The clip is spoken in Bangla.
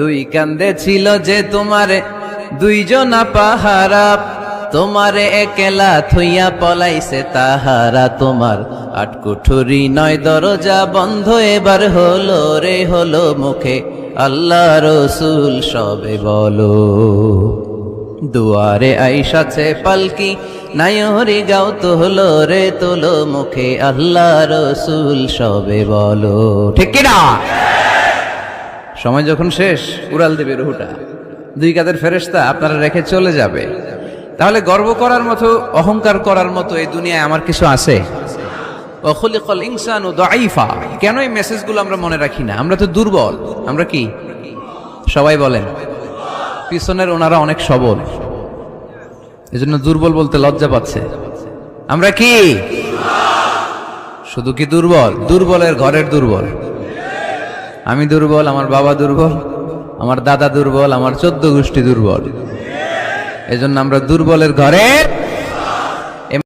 দুই কান্দে ছিল যে তোমারে দুইজনা পাহারা, তোমারে একলা থইয়া পলাইছে তাহারা। তোমার আটকুঠুরি নয় দরজা বন্ধ এবার হলো রে হলো মুখে আল্লাহ রসুল সবে বলো। দুয়ারে আইসাছে পালকি নায়রি গাও তোলো রে তোলো মুখে আল্লাহ রসুল সবে বলো। ঠিক কিনা? সময় যখন শেষ উড়াল দেবে রুহুটা, দুই কাঁধের ফেরেশতা আপনারা রেখে চলে যাবে। তাহলে গর্ব করার মতো, অহংকার করার মতো এই দুনিয়ায় আমার কিছু আছে? ওয়াখুলিকাল ইনসানু দাঈফা। কেন এই মেসেজগুলো আমরা মনে রাখি না? আমরা তো দুর্বল। আমরা কি সবাই বলেন? পিছনের ওনারা অনেক সবল, এজন্য দুর্বল বলতে লজ্জা পাচ্ছে। আমরা কি শুধু কি দুর্বল? দুর্বলের ঘরের দুর্বল। আমি দুর্বল, আমার বাবা দুর্বল, আমার দাদা দুর্বল, আমার 14 গোষ্ঠী দুর্বল। এজন্য আমরা দুর্বলের ঘরে